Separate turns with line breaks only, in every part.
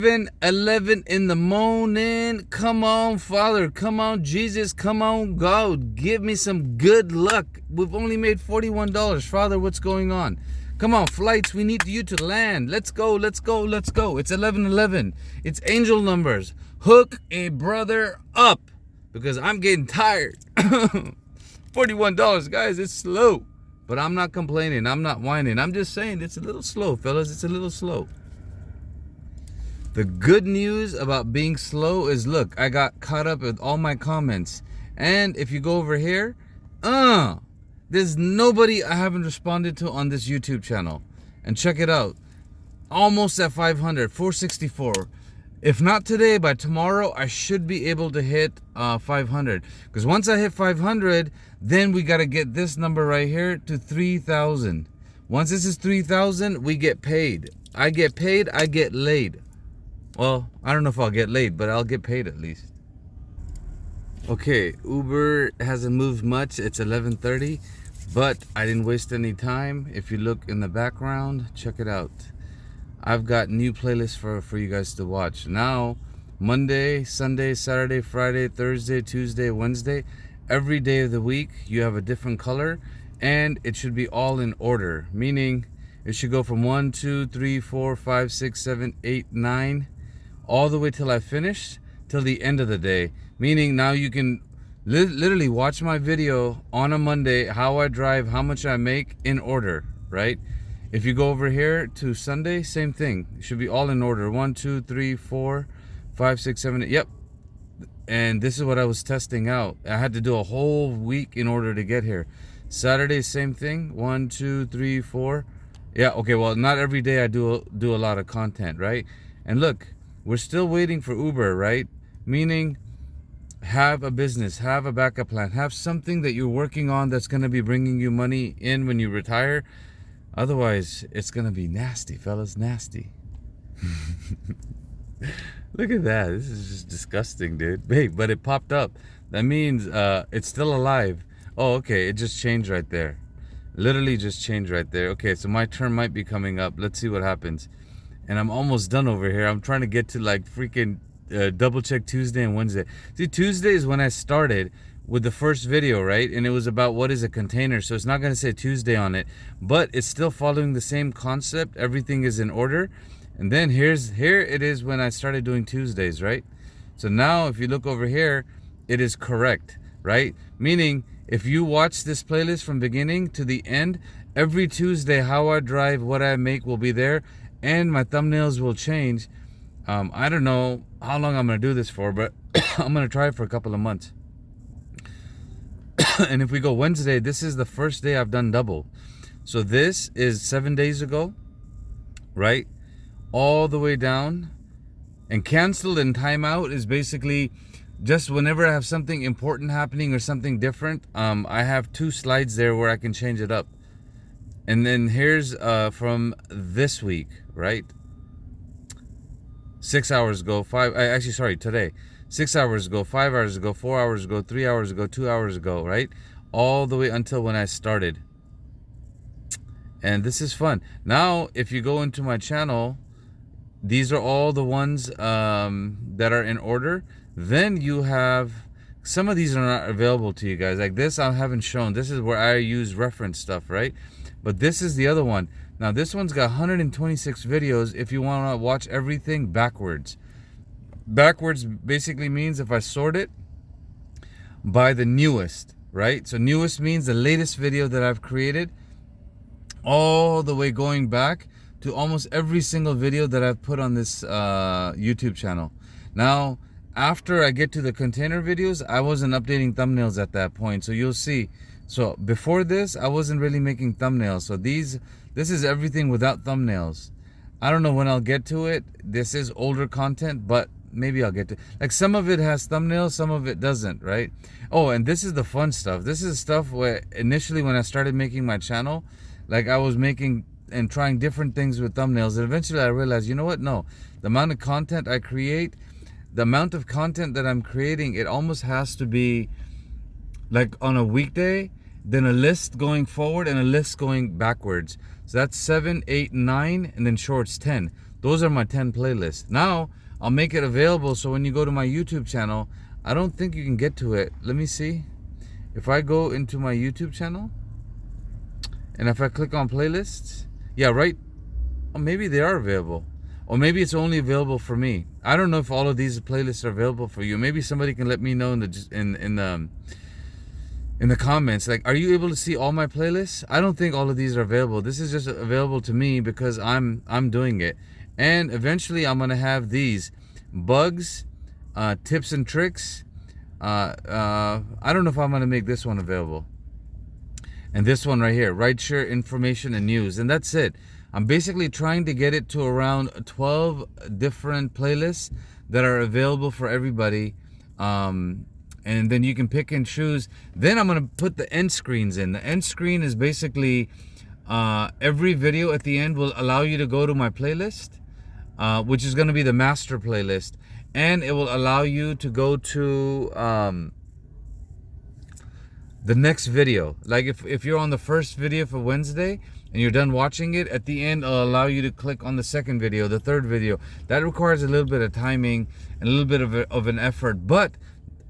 11 in the morning. Come on, Father. Come on, Jesus. Come on, God. Give me some good luck. We've only made $41. Father, what's going on? Come on, flights. We need you to land. Let's go. Let's go. Let's go. It's 11:11. It's angel numbers. Hook a brother up because I'm getting tired. $41, guys. It's slow. But I'm not complaining. I'm not whining. I'm just saying it's a little slow, fellas. It's a little slow. The good news about being slow is, look, I got caught up with all my comments. And if you go over here, there's nobody I haven't responded to on this YouTube channel. And check it out. Almost at 500, 464. If not today, by tomorrow, I should be able to hit 500. Because once I hit 500, then we got to get this number right here to 3,000. Once this is 3,000, we get paid. I get paid, I get laid. Well, I don't know if I'll get laid, but I'll get paid at least. Okay, Uber hasn't moved much. It's 11:30, but I didn't waste any time. If you look in the background, check it out. I've got new playlists for you guys to watch. Now, Monday, Sunday, Saturday, Friday, Thursday, Tuesday, Wednesday, every day of the week, you have a different color, and it should be all in order, meaning it should go from 1, 2, 3, 4, 5, 6, 7, 8, 9, all the way till I finish, till the end of the day. Meaning now you can literally watch my video on a Monday, how I drive, how much I make, in order, right? If you go over here to Sunday, same thing. It should be all in order. 1, 2, 3, 4, 5, 6, 7, 8. Yep. And this is what I was testing out. I had to do a whole week in order to get here. Saturday, same thing. 1, 2, 3, 4. Yeah, okay, well, not every day I do a lot of content, right? And look, we're still waiting for Uber, right? Meaning, have a business, have a backup plan, have something that you're working on that's going to be bringing you money in when you retire. Otherwise, it's going to be nasty, fellas, nasty. Look at that. This is just disgusting, dude. Hey, but it popped up. That means it's still alive. Oh, okay, it just changed right there. Literally just changed right there. Okay, so my turn might be coming up. Let's see what happens. And I'm almost done over here. I'm trying to get to like freaking double check Tuesday and Wednesday. See, Tuesday is when I started with the first video, right? And it was about what is a container. So it's not going to say Tuesday on it, but it's still following the same concept. Everything is in order. And then here it is when I started doing Tuesdays, right? So now if you look over here, it is correct, right? Meaning if you watch this playlist from beginning to the end, every Tuesday, how I drive, what I make will be there. And my thumbnails will change. I don't know how long I'm going to do this for, but I'm going to try it for a couple of months. And if we go Wednesday, this is the first day I've done double. So this is 7 days ago, right? All the way down. And canceled and timeout is basically just whenever I have something important happening or something different. I have 2 slides there where I can change it up. And then here's from this week, right? 6 hours ago, today. 6 hours ago, 5 hours ago, 4 hours ago, 3 hours ago, 2 hours ago, right? All the way until when I started. And this is fun. Now, if you go into my channel, these are all the ones that are in order. Then you have, some of these are not available to you guys. Like this, I haven't shown. This is where I use reference stuff, right? But this is the other one. Now this one's got 126 videos if you want to watch everything backwards. Backwards basically means if I sort it by the newest, right? So newest means the latest video that I've created, all the way going back to almost every single video that I've put on this YouTube channel. Now, after I get to the container videos, I wasn't updating thumbnails at that point. So you'll see. So before this, I wasn't really making thumbnails. So this is everything without thumbnails. I don't know when I'll get to it. This is older content, but maybe I'll get to, like, some of it has thumbnails, some of it doesn't, right? Oh, and this is the fun stuff. This is stuff where initially when I started making my channel, like I was making and trying different things with thumbnails. And eventually I realized, you know what? No, the amount of content I create, the amount of content that I'm creating, it almost has to be like on a weekday, then a list going forward and a list going backwards. So that's 7, 8, 9, and then shorts 10. Those are my 10 playlists. Now I'll make it available so when you go to my YouTube channel, I don't think you can get to it. Let me see. If I go into my YouTube channel and if I click on playlists, yeah, right. Oh, maybe they are available. Or maybe it's only available for me. I don't know if all of these playlists are available for you. Maybe somebody can let me know in the comments. Like, are you able to see all my playlists? I don't think all of these are available. This is just available to me because I'm doing it. And eventually I'm gonna have these bugs, tips and tricks. I don't know if I'm gonna make this one available. And this one right here, rideshare information and news, and that's it. I'm basically trying to get it to around 12 different playlists that are available for everybody. And then you can pick and choose. Then I'm going to put the end screens in. The end screen is basically every video at the end will allow you to go to my playlist, which is going to be the master playlist. And it will allow you to go to the next video. Like if you're on the first video for Wednesday and you're done watching it, at the end it'll allow you to click on the second video, the third video. That requires a little bit of timing and a little bit of an effort, but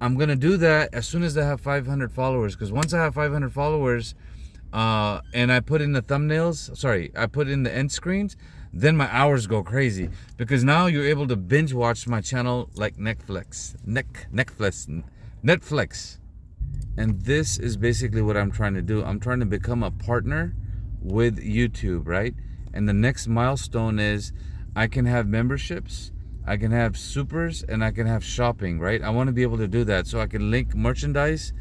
I'm gonna do that as soon as I have 500 followers, because once I have 500 followers and I put in the thumbnails, I put in the end screens, then my hours go crazy, because now you're able to binge watch my channel like Netflix. And this is basically what I'm trying to do. I'm trying to become a partner with YouTube, right? And the next milestone is I can have memberships, I can have supers, and I can have shopping, right? I want to be able to do that so I can link merchandise.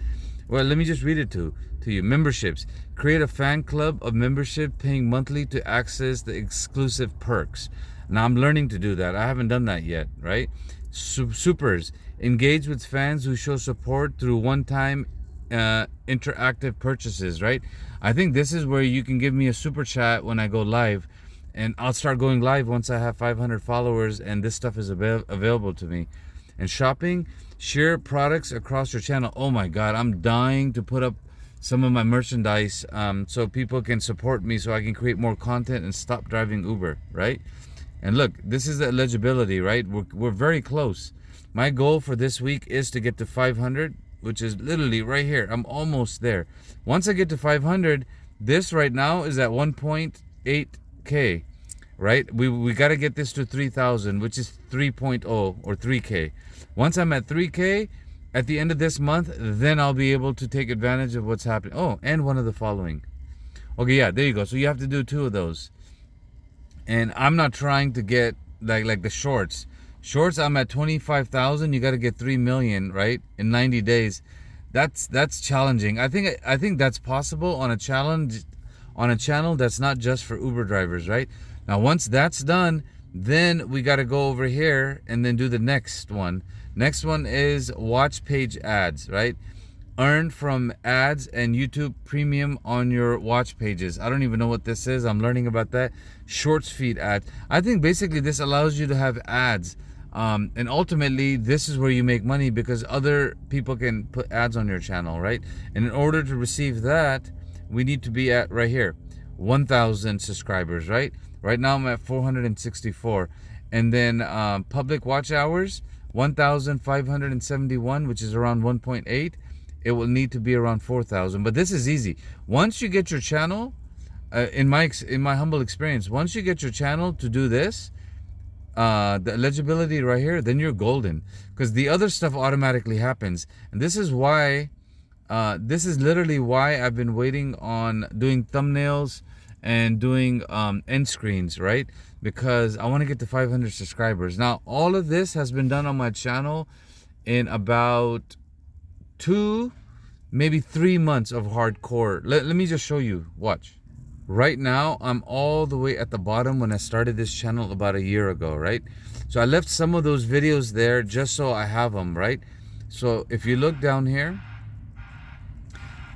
Well, let me just read it to you. Memberships. Create a fan club of membership paying monthly to access the exclusive perks. Now I'm learning to do that. I haven't done that yet, right? Supers. Engage with fans who show support through one-time interactive purchases, right? I think this is where you can give me a super chat when I go live, and I'll start going live once I have 500 followers and this stuff is available to me. And shopping, share products across your channel. Oh my god, I'm dying to put up some of my merchandise so people can support me, so I can create more content and stop driving Uber, right? And look, this is the eligibility, right? We're very close. My goal for this week is to get to 500, which is literally right here. I'm almost there. Once I get to 500, this right now is at 1.8K, right? We got to get this to 3,000, which is 3.0 or 3K. Once I'm at 3K at the end of this month, then I'll be able to take advantage of what's happening. Oh, and one of the following. Okay, yeah, there you go. So you have to do 2 of those. And I'm not trying to get like the shorts. Shorts, I'm at 25,000. You got to get 3 million, right? In 90 days. That's challenging. I think that's possible on a channel that's not just for Uber drivers, right? Now, once that's done, then we got to go over here and then do the next one. Next one is watch page ads, right? Earn from ads and YouTube Premium on your watch pages. I don't even know what this is. I'm learning about that. Shorts feed ads. I think basically this allows you to have ads. And ultimately, this is where you make money, because other people can put ads on your channel, right? And in order to receive that, we need to be at right here, 1,000 subscribers, right? Right now I'm at 464. And then public watch hours, 1,571, which is around 1.8. It will need to be around 4,000. But this is easy. Once you get your channel, in my humble experience, once you get your channel to do this, the eligibility right here, then you're golden, because the other stuff automatically happens. And this is why, this is literally why I've been waiting on doing thumbnails and doing end screens, right? Because I want to get to 500 subscribers. Now, all of this has been done on my channel in about 2, maybe 3 months of hardcore. Let me just show you. Watch. Right now, I'm all the way at the bottom when I started this channel about a year ago, right? So I left some of those videos there just so I have them, right? So if you look down here,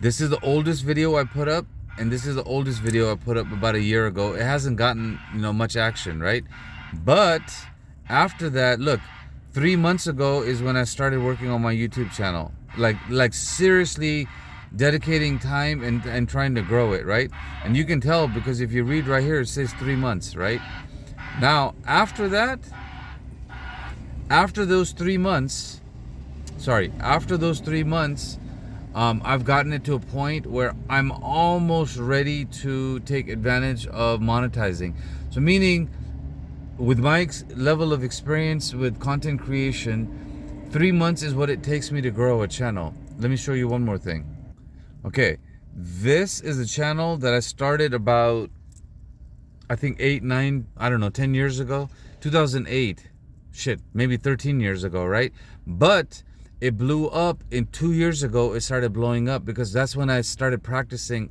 this is the oldest video I put up, and this is the oldest video I put up about a year ago. It hasn't gotten, much action, right? But after that, look, 3 months ago is when I started working on my YouTube channel. Like seriously dedicating time and trying to grow it, right? And you can tell, because if you read right here, it says 3 months, right? Now, after that, after those 3 months, I've gotten it to a point where I'm almost ready to take advantage of monetizing. So meaning, with my level of experience with content creation, 3 months is what it takes me to grow a channel. Let me show you one more thing. Okay, this is a channel that I started about, I think 8, 9, I don't know, 10 years ago, 2008. Shit, maybe 13 years ago, right? But it blew up in 2 years ago. It started blowing up because that's when I started practicing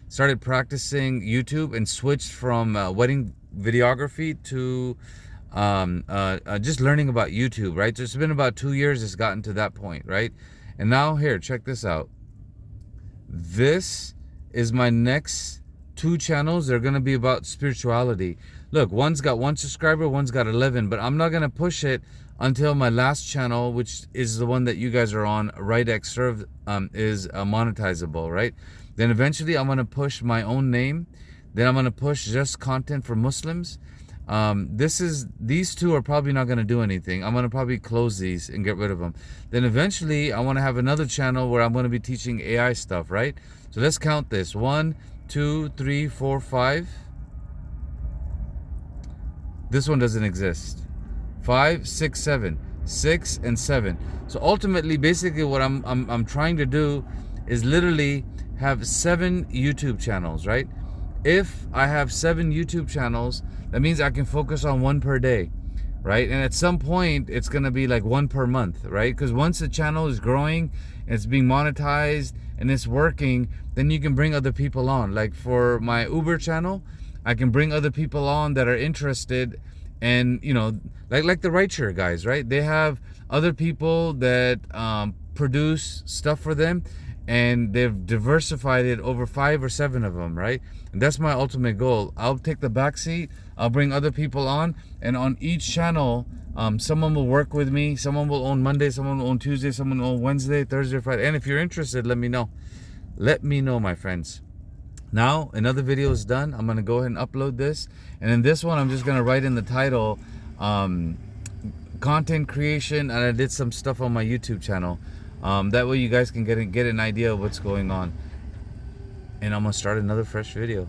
started practicing YouTube and switched from wedding videography to just learning about YouTube, right? So it's been about 2 years it's gotten to that point, right? And now here, check this out. This is my next 2 channels. They're going to be about spirituality. Look, one's got 1 subscriber, one's got 11, but I'm not going to push it until my last channel, which is the one that you guys are on, rideXserve, is monetizable, right? Then eventually I'm going to push my own name. Then I'm going to push just content for Muslims. These 2 are probably not going to do anything. I'm going to probably close these and get rid of them. Then eventually I want to have another channel where I'm going to be teaching AI stuff, right? So let's count this. 1, 2, 3, 4, 5. This one doesn't exist. 5, 6, 7. 6 and 7. So ultimately, basically what I'm trying to do is literally have 7 YouTube channels, right? If I have 7 YouTube channels, that means I can focus on 1 per day, right? And at some point, it's going to be like 1 per month, right? Because once the channel is growing, it's being monetized, and it's working, then you can bring other people on. Like for my Uber channel, I can bring other people on that are interested, and you know, like the rideshare guys, right? They have other people that produce stuff for them, and they've diversified it over 5 or 7 of them, right? And that's my ultimate goal. I'll take the back seat, I'll bring other people on, and on each channel, someone will work with me. Someone will own Monday, someone will own Tuesday, someone will own Wednesday, Thursday, Friday. And if you're interested, let me know. Let me know, my friends. Now, another video is done. I'm going to go ahead and upload this. And in this one, I'm just going to write in the title, content creation, and I did some stuff on my YouTube channel. That way you guys can get an idea of what's going on. And I'm going to start another fresh video.